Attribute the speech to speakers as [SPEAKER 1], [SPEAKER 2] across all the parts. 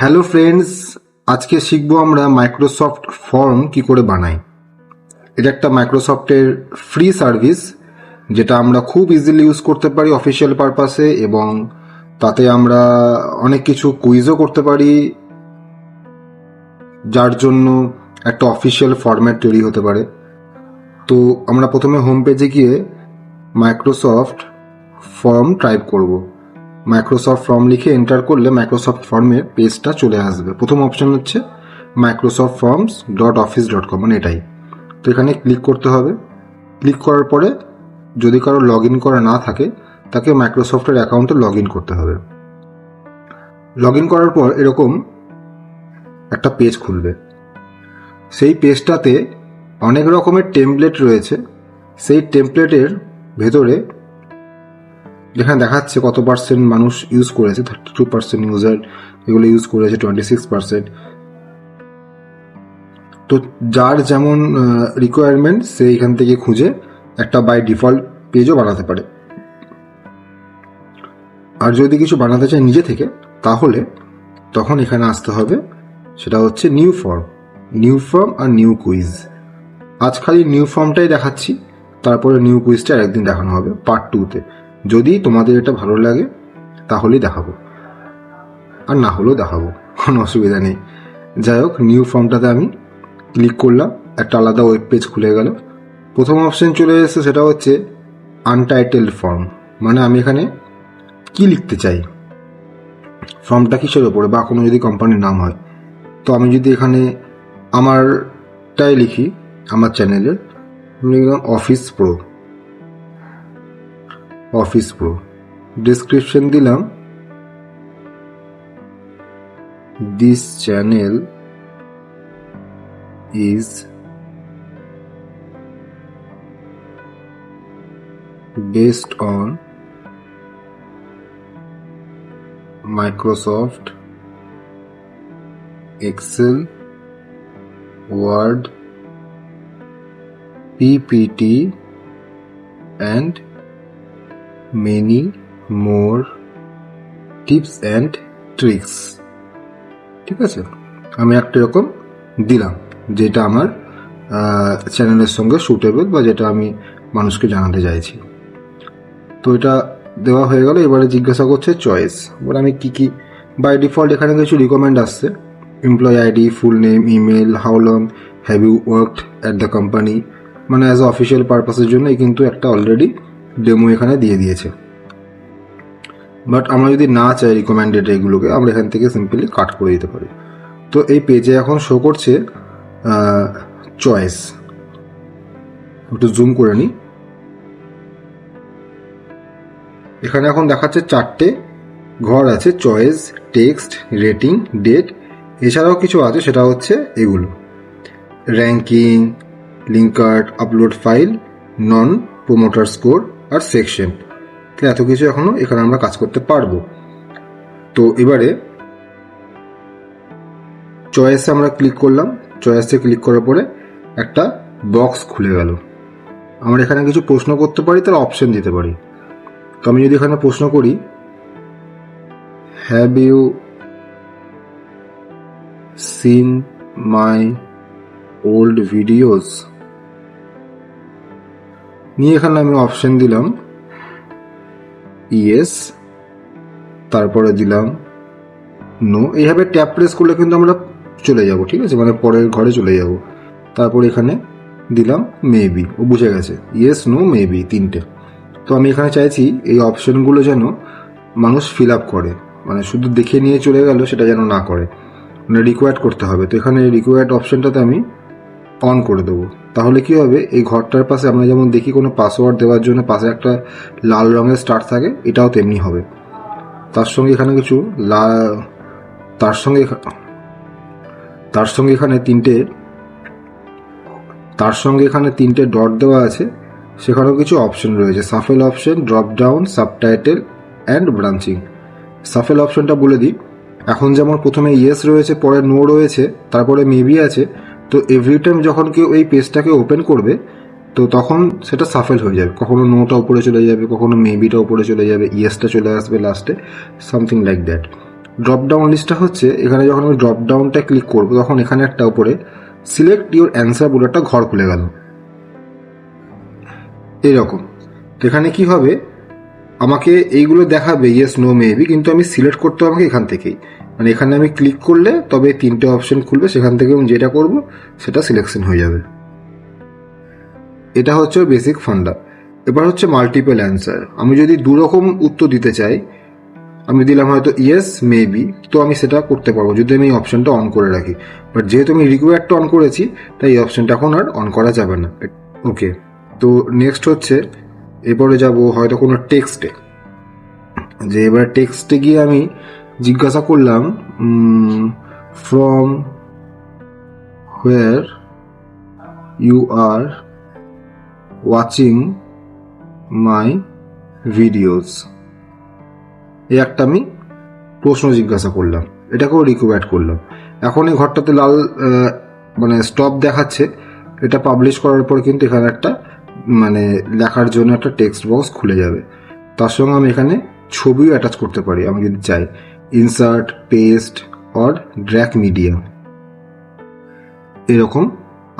[SPEAKER 1] Hello friends, আজকে শিখবো আমরা মাইক্রোসফট ফর্ম কি করে বানাই। এটা একটা মাইক্রোসফটের ফ্রি সার্ভিস যেটা আমরা খুব ইজিলি ইউজ করতে পারি অফিসিয়াল পারপাসে, এবং তাতে আমরা অনেক কিছু কুইজও করতে পারি, যার জন্য একটা অফিসিয়াল ফরম্যাট তৈরি হতে পারে। তো আমরা প্রথমে হোম পেজে গিয়ে মাইক্রোসফট ফর্ম টাইপ করব। মাইক্রোসফট ফর্ম লিখে এন্টার করলে মাইক্রোসফট ফর্মের পেজটা চলে আসবে। প্রথম অপশন হচ্ছে microsoftforms.office.com, মানে এটাই। তো এখানে ক্লিক করতে হবে। ক্লিক করার পরে যদি কারো লগ ইন করা না থাকে তাকে মাইক্রোসফটের অ্যাকাউন্টে লগ ইন করতে হবে। লগ ইন করার পর এরকম একটা পেজ খুলবে। সেই পেজটাতে অনেক রকমের টেমপ্লেট রয়েছে। সেই টেমপ্লেটের ভেতরে যেখানে দেখাচ্ছে কত পার্সেন্ট মানুষ ইউজ করেছে, 32% ইউজার এগুলো ইউজ করেছে, 26%। তো যার যেমন রিকোয়ারমেন্ট সে এখান থেকে খুঁজে একটা বাই ডিফল্ট পেজও বানাতে পারে। আর যদি কিছু বানাতে চায় নিজে থেকে তাহলে তখন এখানে আসতে হবে, সেটা হচ্ছে নিউ ফর্ম আর নিউ কুইজ। আজ খালি নিউ ফর্মটাই দেখাচ্ছি, তারপরে নিউ কুইজটা আরেকদিন দেখানো হবে পার্ট 2-তে। যদি তোমাদের এটা ভালো লাগে তাহলেই দেখাবো, আর না হলেও দেখাবো, কোনো অসুবিধা নেই। যাই হোক, নিউ ফর্মটাতে আমি ক্লিক করলাম, একটা আলাদা ওয়েব পেজ খুলে গেল। প্রথম অপশন চলে এসেছে, সেটা হচ্ছে আনটাইটেলড ফর্ম, মানে আমি এখানে কি লিখতে চাই, ফর্মটা কিসের ওপরে, বা কোনো যদি কোম্পানির নাম হয়। তো আমি যদি এখানে আমারটাই লিখি, আমার চ্যানেলের লিখলাম অফিস প্রো, ডিসক্রিপশন দিলাম this channel is based on Microsoft Excel, Word, PPT and many more tips and tricks। ঠিক আছে, আমি একটা এরকম দিলাম যেটা আমার চ্যানেলের সঙ্গে সুটেবল, বা যেটা আমি মানুষকে জানাতে চাইছি। তো এটা দেওয়া হয়ে গেল। এবারে জিজ্ঞাসা করছে চয়েস। এবার আমি কি বাই ডিফল্ট এখানে কিছু রিকমেন্ড আসছে, employee ID, full name, email, how long have you worked at the company, মানে অ্যাজ অফিসিয়াল পারপাসের জন্য কিন্তু একটা অলরেডি ডেমো এখানে দিয়ে দিয়েছে। বাট আমরা যদি না চাই রিকমেন্ডেড এগুলোকে, আমরা এখান থেকে সিম্পলি কাট করে দিতে পারি। তো এই পেজে এখন শো করছে চয়েস। একটু জুম করে নিই। এখানে এখন দেখাচ্ছে 4টে ঘর আছে, চয়েস, টেক্সট, রেটিং, ডেট। এছাড়াও কিছু আছে, সেটা হচ্ছে এগুলো ranking, link card, upload file, non promoter score আর সেকশন। এত কিছু এখনো এখানে আমরা কাজ করতে পারবো। তো এবারে চয়েসে আমরা ক্লিক করলাম। চয়েসে ক্লিক করার পরে একটা বক্স খুলে গেল। আমরা এখানে কিছু প্রশ্ন করতে পারি, তার অপশন দিতে পারি। তো আমি যদি এখানে প্রশ্ন করি, have you seen my old videos, নিয়ে এখানে আমি অপশন দিলাম ইয়েস, তারপরে দিলাম নো। এইভাবে ট্যাপ প্রেস করলে কিন্তু আমরা চলে যাব, ঠিক আছে, মানে পরের ঘরে চলে যাব। তারপর এখানে দিলাম মেবি, ও বুঝে গেছে, ইয়েস, নো, মেবি, 3টে। তো আমি এখানে চাইছি এই অপশনগুলো যেন মানুষ ফিল আপ করে, মানে শুধু দেখে নিয়ে চলে গেল সেটা যেন না করে, মানে রিকোয়ার্ড করতে হবে। তো এখানে রিকোয়ার্ড অপশনটাতে আমি অন করে দেবো। তাহলে কি হবে, এই ঘরটার পাশে আমরা যেমন দেখি কোনো পাসওয়ার্ড দেওয়ার জন্য পাশে একটা লাল রঙের স্টার থাকে, এটাও তেমনি হবে। তার সঙ্গে এখানে কিছু তার সঙ্গে এখানে তিনটে ডট দেওয়া আছে। সেখানেও কিছু অপশন রয়েছে, shuffle option, drop down, subtitle and branching. Shuffle অপশনটা বলে দিই, এখন যেমন প্রথমে ইয়েস রয়েছে, পরে নো রয়েছে, তারপরে মেবি আছে। তো এভরি টাইম যখন কেউ এই পেজটাকে ওপেন করবে তো তখন সেটা সাফেল হয়ে যাবে, কখনো নোটা উপরে চলে যাবে, কখনো মেবিটা উপরে চলে যাবে, ইয়েসটা চলে আসবে লাস্টে, something like that. Drop down লিস্টটা হচ্ছে এখানে যখন আমি ড্রপ ডাউনটা ক্লিক করবো তখন এখানে একটা উপরে সিলেক্ট ইউর অ্যান্সার বলে একটা ঘর খুলে গেল এরকম। তো এখানে কি হবে, আমাকে এইগুলো দেখাবে ইয়েস নো মেবি, কিন্তু আমি সিলেক্ট করতে হবে আমাকে এখান থেকেই, মানে এখানে আমি ক্লিক করলে তবে 3টে অপশন খুলবে, সেখান থেকে আমি যেটা করব সেটা সিলেকশন হয়ে যাবে। এটা হচ্ছে বেসিক ফান্ডা। এবার হচ্ছে মাল্টিপল অ্যান্সার। আমি যদি দুরকম উত্তর দিতে চাই, আমি দিলাম হয়তো ইয়েস মেবি, তো আমি সেটা করতে পারবো যদি আমি এই অপশনটা অন করে রাখি। বাট যেহেতু আমি রিকোয়ারটা অন করেছি তাই এই অপশনটা এখন আর অন করা যাবে না। ওকে, তো নেক্সট হচ্ছে এরপরে যাব হয়তো কোনো টেক্সটে, যে এবার টেক্সটে গিয়ে আমি জিজ্ঞাসা করলাম from where you are watching my videos, এই একটা আমি প্রশ্ন জিজ্ঞাসা করলাম, এটাকেও রিকোয়ার্ড করলাম। এখন এই ঘরটাতে লাল মানে স্টপ দেখাচ্ছে, এটা পাবলিশ করার পর কিন্তু এখানে একটা মানে লেখার জন্য একটা টেক্সট বক্স খুলে যাবে। তার সঙ্গে আমি এখানে ছবিও অ্যাটাচ করতে পারি আমি যদি চাই, insert, paste or drag media, এরকম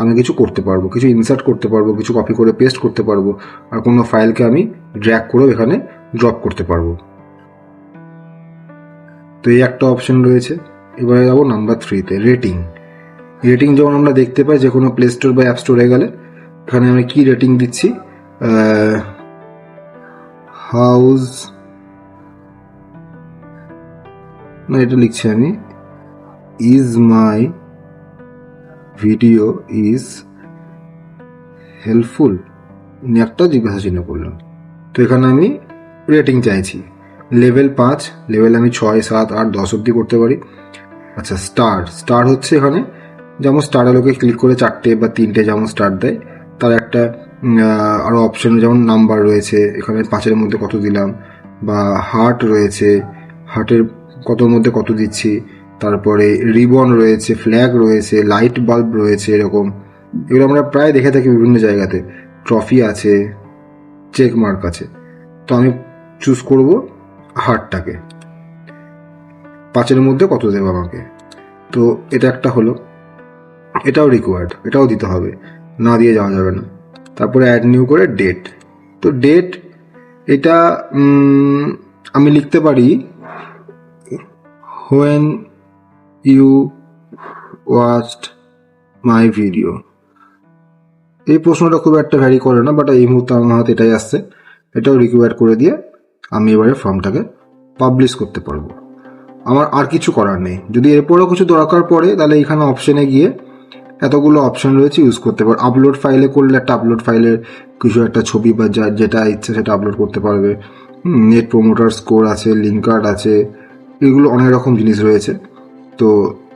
[SPEAKER 1] আমি কিছু করতে পারবো, কিছু ইনসার্ট করতে পারবো, কিছু কপি করে পেস্ট করতে পারবো, আর কোনো ফাইলকে আমি ড্র্যাগ করেও এখানে ড্রপ করতে পারবো। তো এই একটা অপশন রয়েছে। এবারে যাবো নাম্বার 3তে, রেটিং। রেটিং যেমন আমরা দেখতে পাই যে কোনো প্লে স্টোর বা অ্যাপ স্টোরে গেলে, এখানে আমি কি রেটিং দিচ্ছি, হাউস, না এটা লিখছি আমি, is my video is helpful, একটা জিজ্ঞাসা চিহ্ন করলাম। তো এখানে আমি রেটিং চাইছি, লেভেল 5, লেভেল আমি 6, 7, 8, 10 অব্দি করতে পারি। আচ্ছা, স্টার হচ্ছে এখানে যেমন স্টার আলোকে ক্লিক করে 4টে বা 3টে যেমন স্টার দেয়, তার একটা আরও অপশন যেমন নাম্বার রয়েছে, এখানে 5-এর মধ্যে কত দিলাম, বা হার্ট রয়েছে, হার্টের কতর মধ্যে কত দিচ্ছি, তারপরে রিবন রয়েছে, ফ্ল্যাগ রয়েছে, লাইট বাল্ব রয়েছে, এরকম এগুলো আমরা প্রায় দেখে থাকি বিভিন্ন জায়গাতে, ট্রফি আছে, চেক মার্ক আছে। তো আমি চুজ করব হার্টটাকে, 5-এর মধ্যে কত দেবো আমাকে। তো এটা একটা হলো, এটাও রিকোয়ার্ড, এটাও দিতে হবে, না দিয়ে যাওয়া যাবে না। তারপরে অ্যাড নিউ করে ডেট। তো ডেট এটা আমি লিখতে পারি when you watched my video. এই প্রশ্নটা খুব একটা ভ্যারি করে না, বাট এই মুহূর্তে আমার হাতে এটাই আসছে, এটাও রিকোয়ার্ড করে দিয়ে আমি এবারে ফর্মটাকে পাবলিশ করতে পারবো। আমার আর কিছু করার নেই। যদি এরপরেও কিছু দরকার পড়ে তাহলে এখানে অপশনে গিয়ে এতগুলো অপশন রয়েছে, ইউজ করতে পারো। আপলোড ফাইলে করলে একটা আপলোড ফাইলের কিছু একটা ছবি বা যেটা ইচ্ছে সেটা আপলোড করতে পারবে। নেট প্রমোটার স্কোর আছে, লিঙ্ক কার্ড আছে, এগুলো অনেক রকম জিনিস রয়েছে। তো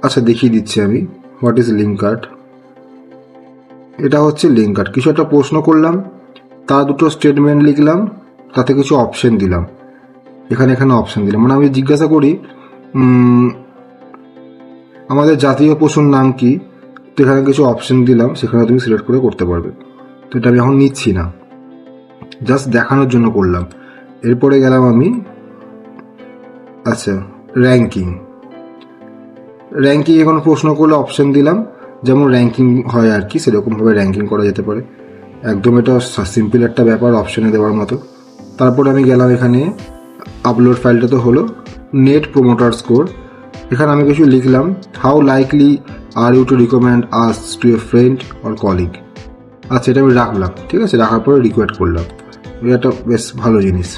[SPEAKER 1] আচ্ছা দেখিয়ে দিচ্ছি আমি, হোয়াট ইজ লিঙ্ক কার্ড। এটা হচ্ছে লিঙ্ক কার্ড, কিছু একটা প্রশ্ন করলাম, তার দুটো স্টেটমেন্ট লিখলাম, তাতে কিছু অপশন দিলাম, এখানে অপশন দিলাম। মানে আমি জিজ্ঞাসা করি আমাদের জাতীয় পশুর নাম কি, তো এখানে কিছু অপশন দিলাম, সেখানে তুমি সিলেক্ট করে করতে পারবে। তো এটা আমি এখন নিচ্ছি না, জাস্ট দেখানোর জন্য করলাম। এরপরে গেলাম আমি, আচ্ছা র্যাঙ্কিং এখন প্রশ্ন করলে অপশন দিলাম, যেমন র্যাঙ্কিং হয় আর কি সেরকমভাবে র্যাঙ্কিং করা যেতে পারে। একদম এটা সিম্পল একটা ব্যাপার অপশনে দেওয়ার মতো। তারপরে আমি গেলাম এখানে, আপলোড ফাইলটা তো হলো, নেট প্রমোটার স্কোর, এখানে আমি কিছু লিখলাম, how likely are you to recommend us to a friend or colleague. আচ্ছা এটা আমি রাখলাম, ঠিক আছে, রাখার পরে রিকোয়ার্ড করলাম, এটা বেশ ভালো জিনিস,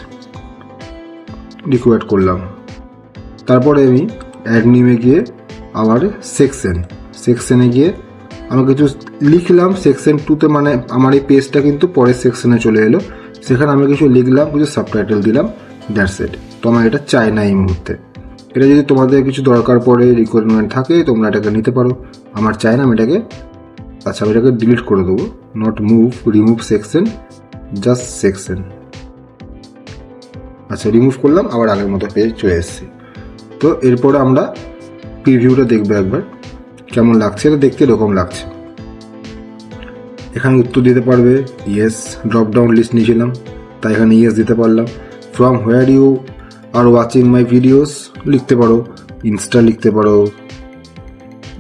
[SPEAKER 1] রিকোয়ার্ড করলাম। তারপরে আমি অ্যাড নিমে গিয়ে আবার সেকশনে গিয়ে আমি কিছু লিখলাম, সেকশন 2তে, মানে আমার এই পেজটা কিন্তু পরের সেকশনে চলে এলো, সেখানে আমি কিছু লিখলাম, কিছু সাবটাইটেল দিলাম, দ্যাটস ইট। তো আমার এটা চাই না এই মুহূর্তে। এটা যদি তোমাদের কিছু দরকার পড়ে, রিকোয়ারমেন্ট থাকে, তোমরা এটাকে নিতে পারো, আমার চাই না, আমি এটাকে ডিলিট করে দেবো। Not move, remove section, just section. আচ্ছা রিমুভ করলাম, আবার আগের মতো পেজ চলে এসেছি। তো এরপরে আমরা প্রিভিউটা দেখবো একবার কেমন লাগছে। এটা দেখতে এরকম লাগছে, এখানে উত্তর দিতে পারবে ইয়েস, ড্রপ ডাউন লিস্ট নিয়েছিলাম তাই এখানে ইয়েস দিতে পারলাম। From where you are watching my videos লিখতে পারো, ইনস্টা লিখতে পারো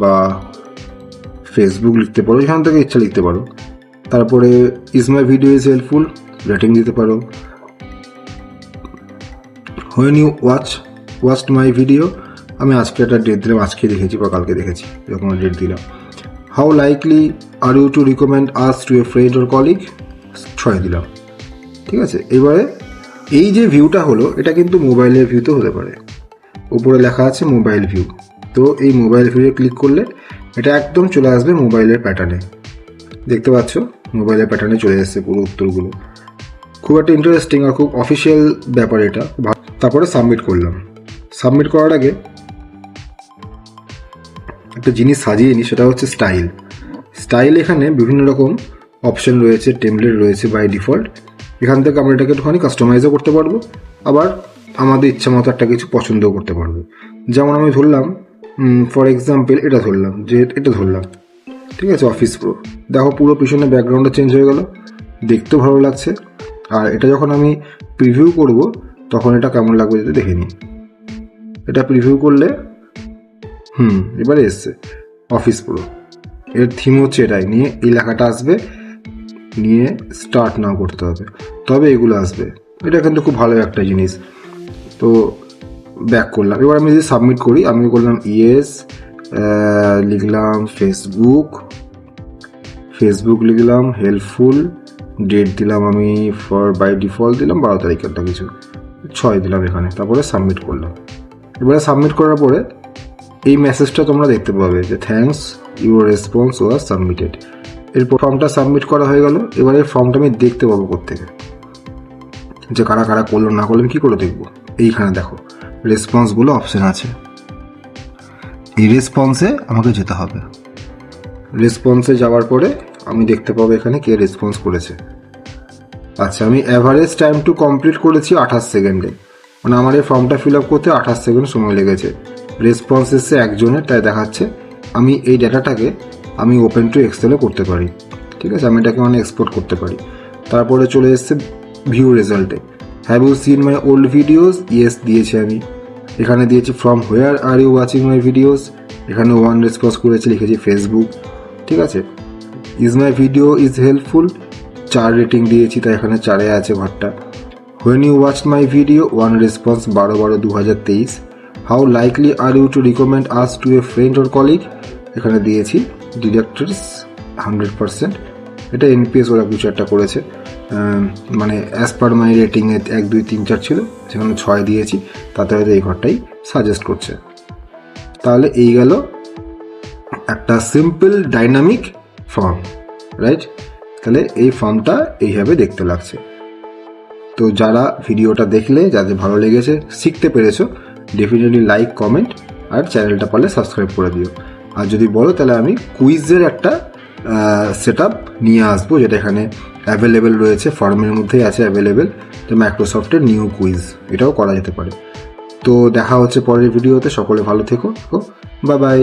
[SPEAKER 1] বা ফেসবুক লিখতে পারো, এখান থেকে ইচ্ছা লিখতে পারো। তারপরে is my video is helpful, rating দিতে পারো। When you watched my video, আমি আজকে একটা ডেট দিলাম, আজকে দেখেছি বা কালকে দেখেছি, এরকম ডেট দিলাম। How likely are you to recommend us to a friend or colleague, 6 দিলাম। ঠিক আছে, এবারে এই যে ভিউটা হলো এটা কিন্তু মোবাইলের ভিউতে হতে পারে। উপরে লেখা আছে মোবাইল ভিউ, তো এই মোবাইল ভিউয়ে ক্লিক করলে এটা একদম চলে আসবে মোবাইলের প্যাটার্নে। দেখতে পাচ্ছ মোবাইলের প্যাটার্নে চলে এসেছে পুরো উত্তরগুলো। খুব একটা ইন্টারেস্টিং আর খুব অফিসিয়াল ব্যাপার এটা। তারপরে সাবমিট করলাম। সাবমিট করার আগে একটা জিনিস সাজিয়ে নিই, সেটা হচ্ছে স্টাইল। এখানে বিভিন্ন রকম অপশন রয়েছে, টেমপ্লেট রয়েছে বাই ডিফল্ট। এখান থেকে আমরা এটাকে একটুখানি কাস্টমাইজও করতে পারবো, আবার আমাদের ইচ্ছা মতো একটা কিছু পছন্দও করতে পারবো। যেমন আমি ধরলাম ফর এক্সাম্পল এটা ধরলাম, ঠিক আছে, অফিস প্রো। দেখো পুরো পিছনে ব্যাকগ্রাউন্ডটা চেঞ্জ হয়ে গেল, দেখতেও ভালো লাগছে। আর এটা যখন আমি প্রিভিউ করব তখন এটা কেমন লাগবে যদি দেখে নিই। এটা প্রিভিউ করলে এবারে এসছে অফিস প্রো, এর থিম হচ্ছে এটাই, নিয়ে এই লেখাটা আসবে, নিয়ে স্টার্ট নাও করতে হবে, তবে এগুলো আসবে। এটা কিন্তু খুব ভালো একটা জিনিস। তো ব্যাক করলাম। এবার আমি যদি সাবমিট করি, আমি করলাম ইয়েস, লিখলাম ফেসবুক লিখলাম, হেল্পফুল, ডেট দিলাম আমি ফর বাই ডিফল্ট দিলাম 12 তারিখেরটা কিছু, 6 দিলাম এখানে। তারপরে সাবমিট করলাম। এবারে সাবমিট করার পরে এই মেসেজটা তোমরা দেখতে পাবে যে thanks, your response was submitted. এরপর ফর্মটা সাবমিট করা হয়ে গেল। এবারে ফর্মটা আমি দেখতে পাবো কোত্থেকে, যে কারা কারা করলো না করলো আমি কী করে দেখবো। এইখানে দেখো রেসপন্সগুলো অপশান আছে, এই রেসপন্সে আমাকে যেতে হবে। রেসপন্সে যাওয়ার পরে আমি দেখতে পাবো এখানে কে রেসপন্স করেছে। আচ্ছা, আমি অ্যাভারেজ টাইম টু কমপ্লিট করেছি 28 সেকেন্ডে, মানে আমার এই ফর্মটা ফিল আপ করতে 28 সেকেন্ড সময় লেগেছে। রেসপন্স এসছে একজনের, তাই দেখাচ্ছে। আমি এই ডাটাটাকে আমি ওপেন টু এক্সেলে করতে পারি। ঠিক আছে, আমি এটাকে মানে এক্সপোর্ট করতে পারি। তারপরে চলে এসছে ভিউ রেজাল্টে, have you seen my old videos, yes দিয়েছি আমি। এখানে দিয়েছি from where are you watching my videos, এখানে 1 রেসপন্স করেছি, লিখেছি ফেসবুক। ঠিক আছে, is my video is helpful, 4 rating দিয়েছি, তাই এখানে 4-এ আছে ঘরটা। When you watch my video, 1 response, 12/12/2023। How likely are you to recommend us to a friend or colleague, এখানে দিয়েছি ডিরেক্টরস 100%। এটা এনপিএস ওরা কিছু একটা করেছে, মানে অ্যাজ পার মাই রেটিংয়ে 1, 2, 3, 4 ছিল, সেখানে 6 দিয়েছি, তাতে হয়তো এই ঘরটাই সাজেস্ট করছে। তাহলে এই গেল একটা সিম্পল ডাইনামিক ফর্ম, রাইট? তাহলে এই ফর্মটা এইভাবে দেখতে লাগছে। তো যারা ভিডিওটা দেখলে, যাদের ভালো লেগেছে, শিখতে পেরেছো, ডেফিনেটলি লাইক, কমেন্ট আর চ্যানেলটা পারলে সাবস্ক্রাইব করে দিও। আর যদি বলো তাহলে আমি কুইজের একটা সেট আপ নিয়ে আসবো, যেটা এখানে অ্যাভেলেবেল রয়েছে, ফর্মের মধ্যেই আছে অ্যাভেলেবেল। তো মাইক্রোসফটের নিউ কুইজ, এটাও করা যেতে পারে। তো দেখা হচ্ছে পরের ভিডিওতে। সকলে ভালো থেকো, বাই বাই।